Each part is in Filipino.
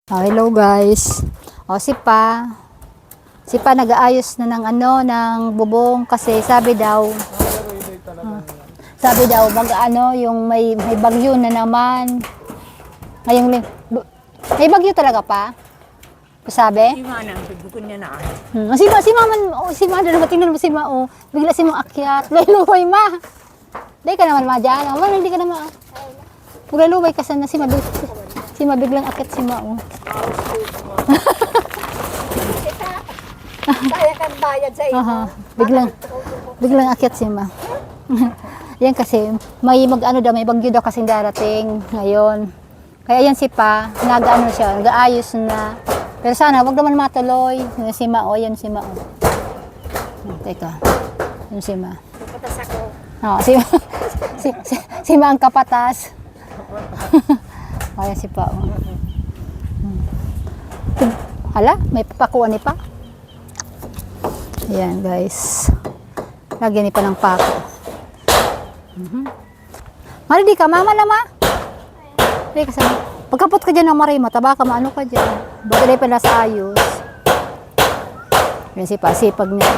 Oh, hello guys. Oh, si Pa nag-aayos na ng ng bubong kasi sabi daw yung may bagyo na naman. Ngayong may bagyo talaga pa. Sabi? Si Mana, bukod niya na. Si Ma, tingnan mo si Ma, oh. Bigla si Ma akyat. Luluway Ma. Di ka naman Ma dyan. Oh, hindi ka naman. Luluway ka sana si Ma biglang akyat si Ma, oh. Kaya kang bayad sa iyo. Biglang akyat si Ma. Yan kasi may may bagyo daw kasing darating ngayon. Kaya yan si Pa, nag-aayos na. Pero sana wag naman matuloy. Yan si Ma, oh, yan si Ma. Oh. Teka. Yan si Ma. Kapatas ako. Oh, si Ma ang kapatas. Ayan si Pa. Oh. Hala, may papakuan ni Pa. Ayan guys. Lagyan ni Pa ng pako. Mari di ka, mama na Ma. Di ka sana. Pagkapot ka dyan ng Mari, mataba ka, maano ka dyan. Baga na pala sa ayos. Yan si Pa, sipag niya.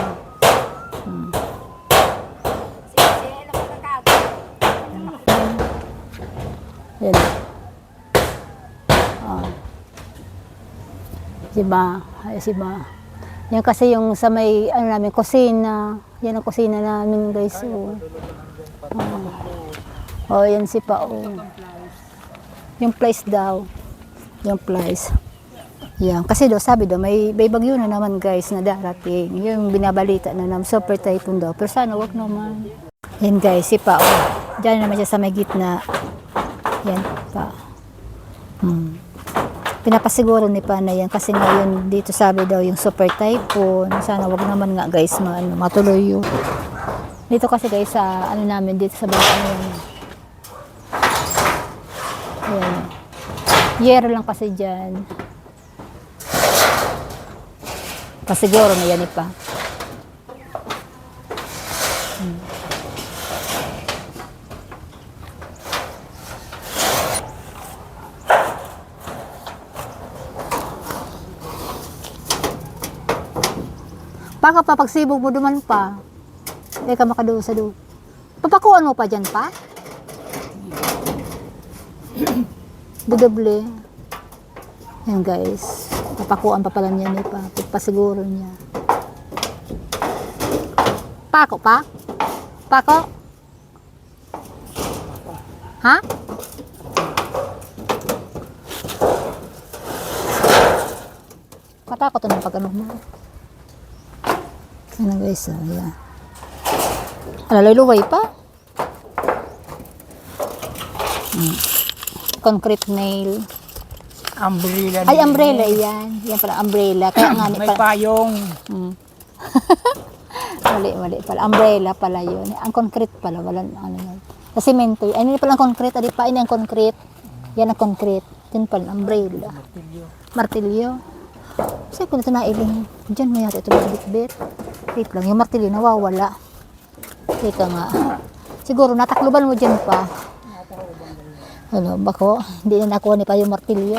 Yan. Si Ma. Yan kasi yung sa may, namin, kusina. Yan ang kusina namin, guys. Oh, yan si Pa. Oh. Yung place daw. Yung place. Yan. Kasi daw, sabi daw, may bagyo na naman, guys, na darating. Yung binabalita na naman, super typhoon daw. Pero sana, wag naman. Yan, guys, si Pa. Oh. Diyan naman siya sa may gitna. Yan, Pa. Pinapasiguro ni Pa na yan kasi ngayon dito sabi daw yung super typhoon. Sana wag naman nga guys matuloy yun. Dito kasi guys sa namin dito sa bangka yan. Ayan. Yero lang kasi dyan. Pasiguro na yan ni Pa. Baka pa pagsibog mo duman pa. Hindi ka makaduwa sa doon. Papakuan mo pa dyan Pa? Dudoble. Yan guys. Papakuan pa pala niya ni Pa. Pagpasiguro niya. Pako Pa? Pako? Ha? Katakot na pag-ano mo. Ano guys, ayan. Alaloy pa. Concrete nail. Umbrella. Ay, umbrella yan. Yan pala, umbrella. Kaya nga may payong. Mali pala. Umbrella pala yun. Ang concrete pala. Wala yun. Sa semento. Ay, hindi pala ang concrete. Adi pa, ini ang concrete. Yan ang concrete. Yan pala, umbrella. Martilyo. Kasi kung ito nailing, dyan mo yata ito magbitbit. Wait lang, yung martilyo nawawala. Teka nga. Siguro natakluban mo dyan Pa. Ano, bako? Hindi na nakuha ni Pa yung martilyo.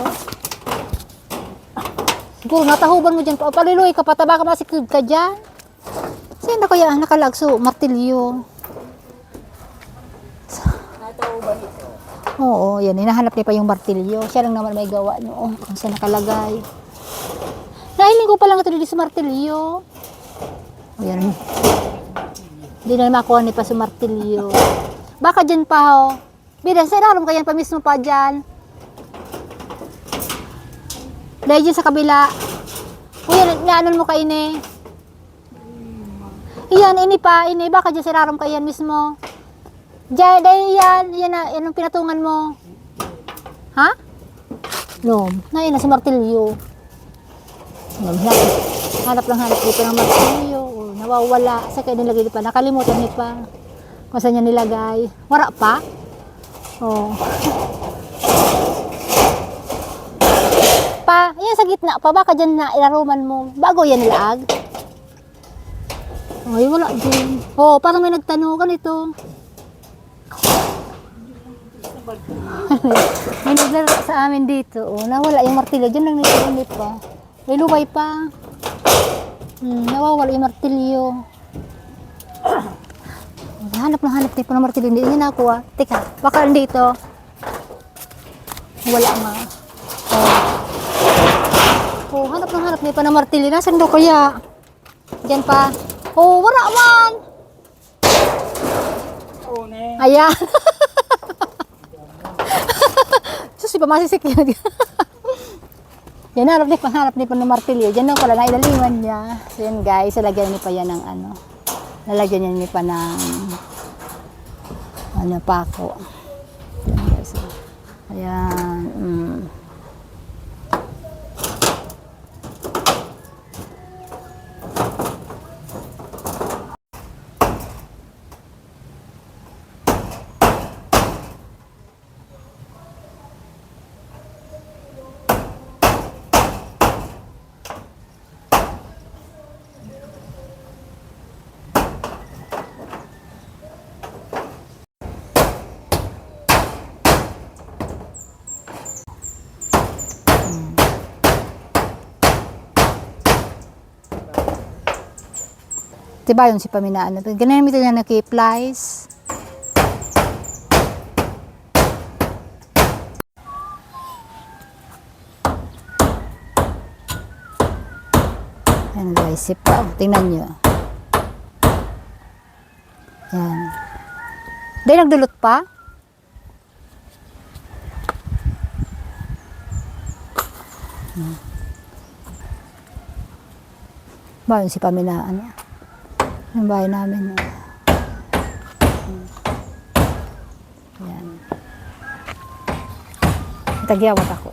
Siguro natahuban mo dyan Pa. Paliloy ka pa, taba ka masikid ka dyan. Saan na kaya nakalagso? Martilyo. Natahuban ito. Oo, yan. Hinahanap niya pa yung martilyo. Siya lang naman may gawa noon. Kung saan nakalagay. Nahiling ko pa lang ito dito sa martilyo. Ayan. Hindi na makuha ni Pa sa martilyo. Baka dyan Pa, oh. Bida, sa ilalim ka yan pa mismo Pa dyan. Dahil dyan sa kabila. O yan, naanon mo ka ini. Iyan, ini Pa, ini. Baka dyan sa ilalim ka yan mismo. Dyan, dahil yan ang pinatungan mo. Ha? No, na sa martilyo. Hanap dito ng martilyo. Nawawala. Sa kaya nilagay ni Pa. Nakalimutan ni Pa. Kung saan niya nilagay. Wala Pa. Oh. Pa, yan sa gitna Pa. Baka dyan na ilaruman mo. Bago yan nilaag. Ay, wala din. Oh, parang may nagtanong ganito. May naglaro sa amin dito. Oh, nawala yung martilyo. Diyan lang nilunit pa. Lilubay pa. Nawawala yung martilyo. Hanap tayo pa ng martilyo. Hindi niya nakuha. Teka, baka dito. Wala nga. Oh, hanap tayo pa ng martilyo. Nasaan daw kaya? Diyan pa. Oh, wala man. Une. Ayan. Sus, iba masisik yun. Yan, hanap ni pa ng martilyo. Diyan lang pala, nailaliman niya. So yan guys, lalagyan niya pa yan ng ano. Lalagyan niya pa ng ano, pako. Yan guys. Ayan. Diba yun si paminaan na to? Ganyan ito niya na key-plies. Ayan guys, sipa. Oh, tingnan nyo. Yan. Dahil nagdulot pa. Ba yun si paminaan niya? Yung bahay namin. Yan. Tagyawat ako.